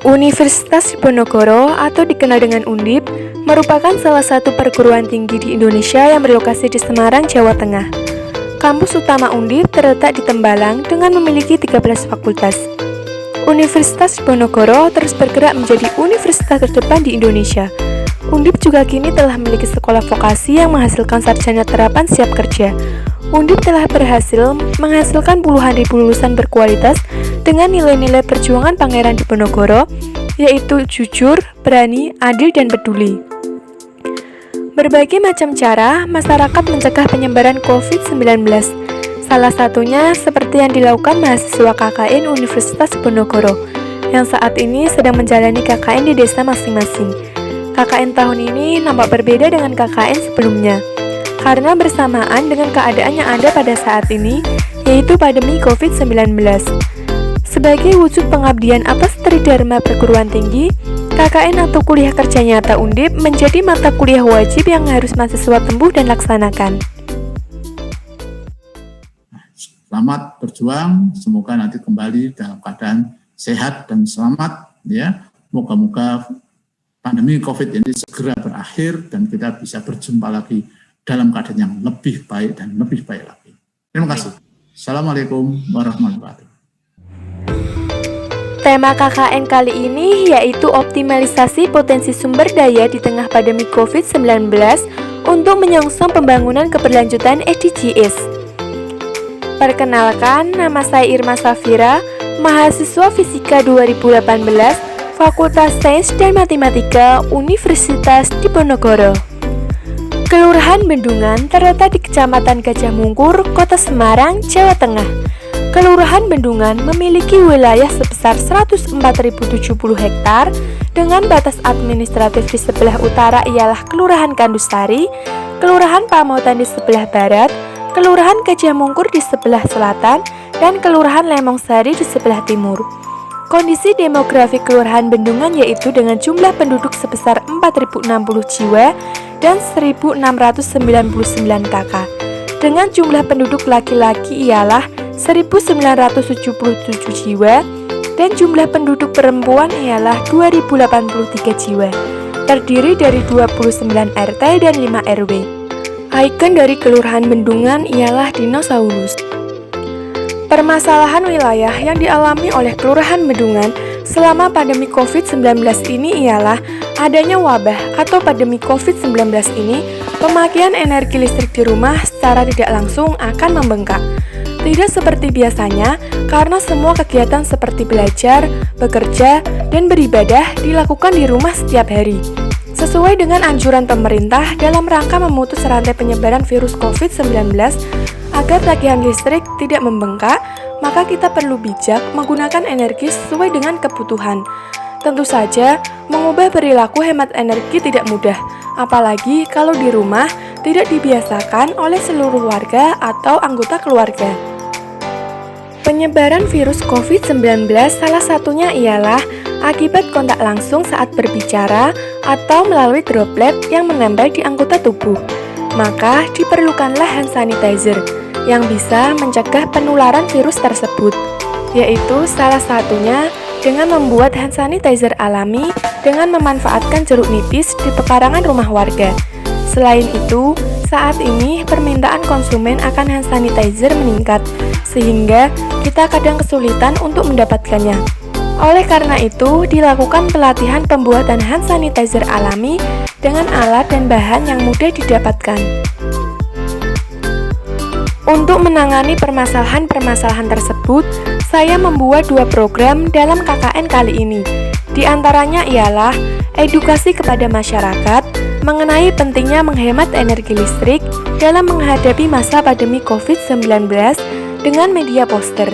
Universitas Diponegoro atau dikenal dengan Undip merupakan salah satu perguruan tinggi di Indonesia yang berlokasi di Semarang, Jawa Tengah. Kampus utama Undip terletak di Tembalang dengan memiliki 13 fakultas. Universitas Diponegoro terus bergerak menjadi universitas terdepan di Indonesia. Undip juga kini telah memiliki sekolah vokasi yang menghasilkan sarjana terapan siap kerja. Undip telah berhasil menghasilkan puluhan ribu lulusan berkualitas dengan nilai-nilai perjuangan Pangeran Diponegoro, yaitu jujur, berani, adil, dan peduli. Berbagai macam cara masyarakat mencegah penyebaran COVID-19. Salah satunya seperti yang dilakukan mahasiswa KKN Universitas Diponegoro, yang saat ini sedang menjalani KKN di desa masing-masing. KKN tahun ini nampak berbeda dengan KKN sebelumnya, karena bersamaan dengan keadaan yang ada pada saat ini, yaitu pandemi COVID-19. Sebagai wujud pengabdian atas tridharma perguruan tinggi, KKN atau kuliah kerja nyata Undip menjadi mata kuliah wajib yang harus mahasiswa tempuh dan laksanakan. Selamat berjuang, semoga nanti kembali dalam keadaan sehat dan selamat, ya. Moga-moga pandemi COVID ini segera berakhir dan kita bisa berjumpa lagi dalam keadaan yang lebih baik dan lebih baik lagi. Terima kasih. Assalamualaikum warahmatullahi wabarakatuh. Tema KKN kali ini yaitu optimalisasi potensi sumber daya di tengah pandemi COVID-19 untuk menyongsong pembangunan keberlanjutan SDGs. Perkenalkan, nama saya Irma Safira, mahasiswa Fisika 2018, Fakultas Sains dan Matematika Universitas Diponegoro. Kelurahan Bendungan terletak di Kecamatan Gajah Mungkur, Kota Semarang, Jawa Tengah. Kelurahan Bendungan memiliki wilayah sebesar 104.070 hektar dengan batas administratif di sebelah utara ialah Kelurahan Kandusari, Kelurahan Pamotan di sebelah barat, Kelurahan Gajah Mungkur di sebelah selatan, dan Kelurahan Lemongsari di sebelah timur. Kondisi demografi Kelurahan Bendungan yaitu dengan jumlah penduduk sebesar 4.060 jiwa dan 1.699 KK. Dengan jumlah penduduk laki-laki ialah 1.977 jiwa dan jumlah penduduk perempuan ialah 2.083 jiwa. Terdiri dari 29 RT dan 5 RW. Ikon dari Kelurahan Bendungan ialah dinosaurus. Permasalahan wilayah yang dialami oleh Kelurahan Bendungan selama pandemi COVID-19 ini ialah adanya wabah atau pandemi COVID-19 ini, pemakaian energi listrik di rumah secara tidak langsung akan membengkak. Tidak seperti biasanya, karena semua kegiatan seperti belajar, bekerja, dan beribadah dilakukan di rumah setiap hari. Sesuai dengan anjuran pemerintah dalam rangka memutus rantai penyebaran virus COVID-19, agar tagihan listrik tidak membengkak, maka kita perlu bijak menggunakan energi sesuai dengan kebutuhan. Tentu saja, mengubah perilaku hemat energi tidak mudah, apalagi kalau di rumah tidak dibiasakan oleh seluruh warga atau anggota keluarga. Penyebaran virus COVID-19 salah satunya ialah akibat kontak langsung saat berbicara atau melalui droplet yang menempel di anggota tubuh. Maka diperlukanlah hand sanitizer yang bisa mencegah penularan virus tersebut, yaitu salah satunya dengan membuat hand sanitizer alami dengan memanfaatkan jeruk nipis di pekarangan rumah warga. Selain itu, saat ini permintaan konsumen akan hand sanitizer meningkat, sehingga kita kadang kesulitan untuk mendapatkannya. Oleh karena itu, dilakukan pelatihan pembuatan hand sanitizer alami dengan alat dan bahan yang mudah didapatkan. Untuk menangani permasalahan-permasalahan tersebut, saya membuat 2 program dalam KKN kali ini. Di antaranya ialah edukasi kepada masyarakat mengenai pentingnya menghemat energi listrik dalam menghadapi masa pandemi COVID-19 dengan media poster,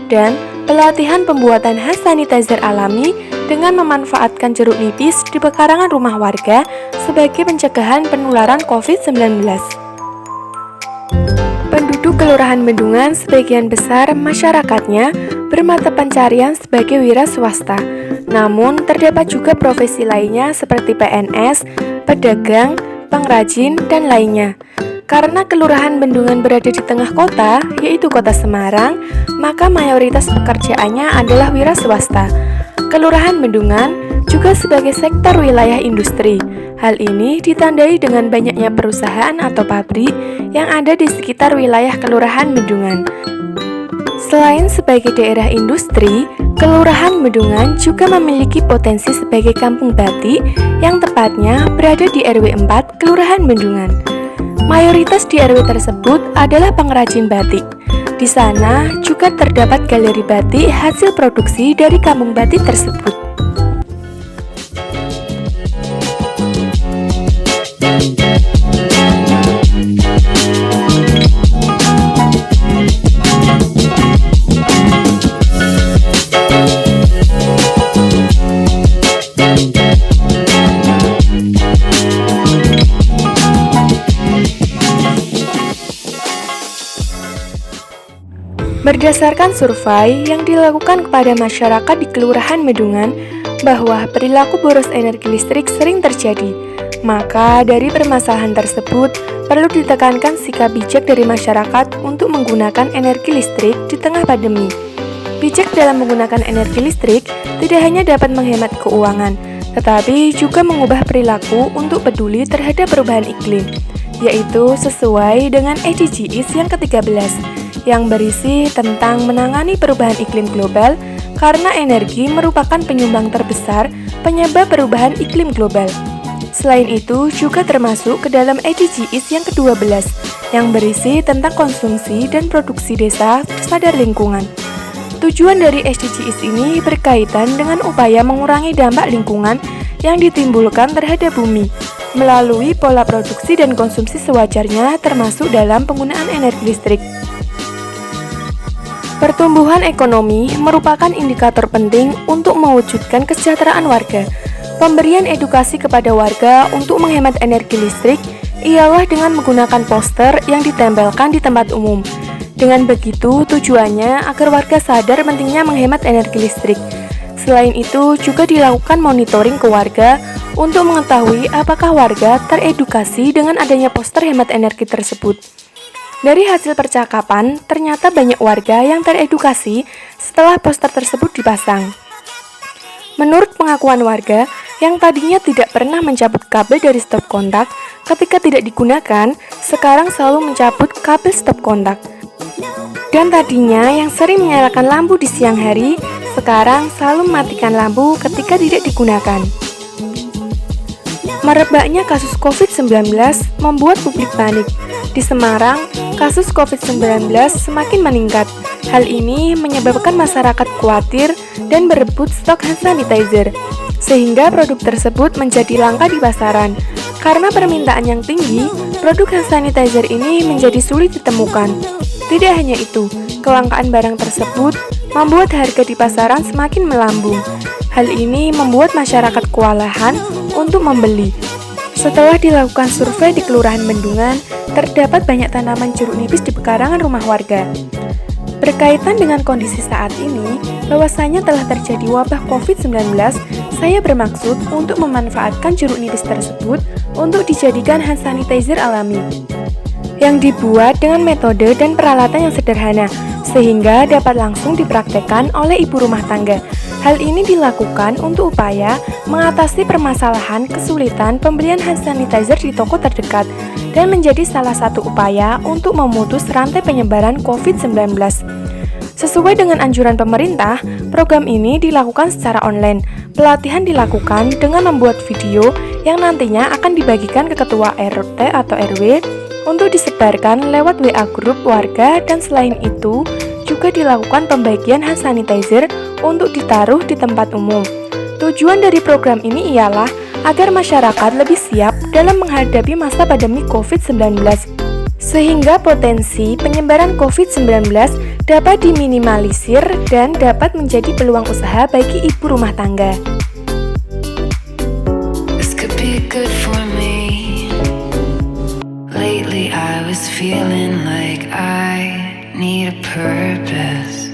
dan pelatihan pembuatan hand sanitizer alami dengan memanfaatkan jeruk nipis di pekarangan rumah warga sebagai pencegahan penularan COVID-19. Penduduk Kelurahan Bendungan sebagian besar masyarakatnya bermata pencarian sebagai wira swasta. Namun, terdapat juga profesi lainnya seperti PNS, pedagang, pengrajin, dan lainnya. Karena Kelurahan Bendungan berada di tengah kota, yaitu Kota Semarang, maka mayoritas pekerjaannya adalah wira swasta. Kelurahan Bendungan juga sebagai sektor wilayah industri. Hal ini ditandai dengan banyaknya perusahaan atau pabrik yang ada di sekitar wilayah Kelurahan Bendungan. Selain sebagai daerah industri, Kelurahan Bendungan juga memiliki potensi sebagai kampung batik yang tepatnya berada di RW 4 Kelurahan Bendungan. Mayoritas di RW tersebut adalah pengrajin batik. Di sana juga terdapat galeri batik hasil produksi dari kampung batik tersebut. Berdasarkan survei yang dilakukan kepada masyarakat di Kelurahan Bendungan bahwa perilaku boros energi listrik sering terjadi, maka dari permasalahan tersebut perlu ditekankan sikap bijak dari masyarakat untuk menggunakan energi listrik di tengah pandemi. Bijak dalam menggunakan energi listrik tidak hanya dapat menghemat keuangan, tetapi juga mengubah perilaku untuk peduli terhadap perubahan iklim, yaitu sesuai dengan SDGs yang ke-13 yang berisi tentang menangani perubahan iklim global karena energi merupakan penyumbang terbesar penyebab perubahan iklim global. Selain itu juga termasuk ke dalam SDGs yang ke-12 yang berisi tentang konsumsi dan produksi desa sadar lingkungan. Tujuan dari SDGs ini berkaitan dengan upaya mengurangi dampak lingkungan yang ditimbulkan terhadap bumi melalui pola produksi dan konsumsi sewajarnya termasuk dalam penggunaan energi listrik. Pertumbuhan ekonomi merupakan indikator penting untuk mewujudkan kesejahteraan warga. Pemberian edukasi kepada warga untuk menghemat energi listrik ialah dengan menggunakan poster yang ditempelkan di tempat umum. Dengan begitu, tujuannya agar warga sadar pentingnya menghemat energi listrik. Selain itu, juga dilakukan monitoring ke warga untuk mengetahui apakah warga teredukasi dengan adanya poster hemat energi tersebut. Dari hasil percakapan, ternyata banyak warga yang teredukasi setelah poster tersebut dipasang. Menurut pengakuan warga, yang tadinya tidak pernah mencabut kabel dari stop kontak ketika tidak digunakan, sekarang selalu mencabut kabel stop kontak. Dan tadinya yang sering menyalakan lampu di siang hari, sekarang selalu mematikan lampu ketika tidak digunakan. Merebaknya kasus COVID-19 membuat publik panik. Di Semarang, kasus COVID-19 semakin meningkat. Hal ini menyebabkan masyarakat khawatir dan berebut stok hand sanitizer, sehingga produk tersebut menjadi langka di pasaran. Karena permintaan yang tinggi, produk hand sanitizer ini menjadi sulit ditemukan. Tidak hanya itu, kelangkaan barang tersebut membuat harga di pasaran semakin melambung. Hal ini membuat masyarakat kewalahan untuk membeli. Setelah dilakukan survei di Kelurahan Bendungan, terdapat banyak tanaman jeruk nipis di pekarangan rumah warga. Berkaitan dengan kondisi saat ini, bahwasanya telah terjadi wabah COVID-19, saya bermaksud untuk memanfaatkan jeruk nipis tersebut untuk dijadikan hand sanitizer alami, yang dibuat dengan metode dan peralatan yang sederhana, sehingga dapat langsung dipraktekkan oleh ibu rumah tangga. Hal ini dilakukan untuk upaya mengatasi permasalahan kesulitan pembelian hand sanitizer di toko terdekat dan menjadi salah satu upaya untuk memutus rantai penyebaran COVID-19. Sesuai dengan anjuran pemerintah, program ini dilakukan secara online. Pelatihan dilakukan dengan membuat video yang nantinya akan dibagikan ke ketua RT atau RW untuk disebarkan lewat WA grup warga, dan selain itu juga dilakukan pembagian hand sanitizer untuk ditaruh di tempat umum. Tujuan dari program ini ialah agar masyarakat lebih siap dalam menghadapi masa pandemi COVID-19, sehingga potensi penyebaran COVID-19 dapat diminimalisir dan dapat menjadi peluang usaha bagi ibu rumah tangga. This could be good for me. Lately I was feeling like I need a purpose.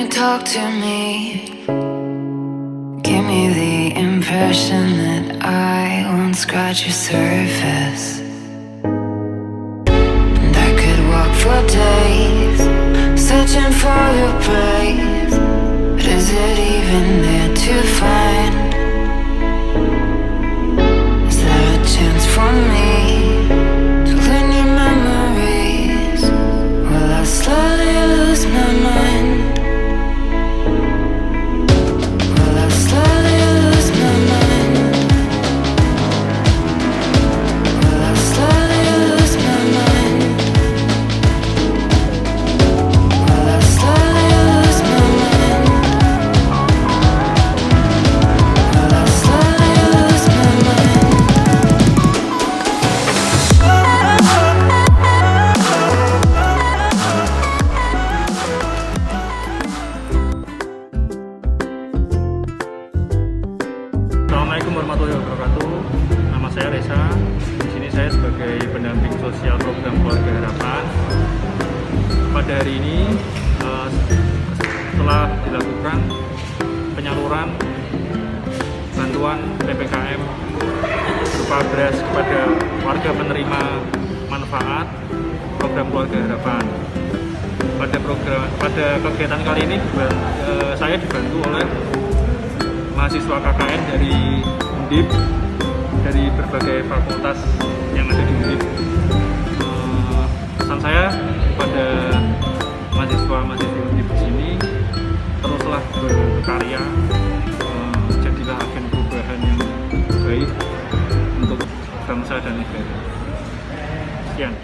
Talk to me, give me the impression that I won't scratch your surface. And I could walk for days, searching for your praise, warahmatullahi wabarakatuh. Nama saya Reza. Di sini saya sebagai pendamping sosial program Keluarga Harapan. Pada hari ini setelah dilakukan penyaluran bantuan PPKM berupa beras kepada warga penerima manfaat program Keluarga Harapan. Pada kegiatan kali ini saya dibantu oleh mahasiswa KKN dari Undip, dari berbagai fakultas yang ada di Undip. Pesan saya kepada mahasiswa-mahasiswa Undip di sini, teruslah berkarya, jadilah agen perubahan yang baik untuk bangsa dan negara. Sekian.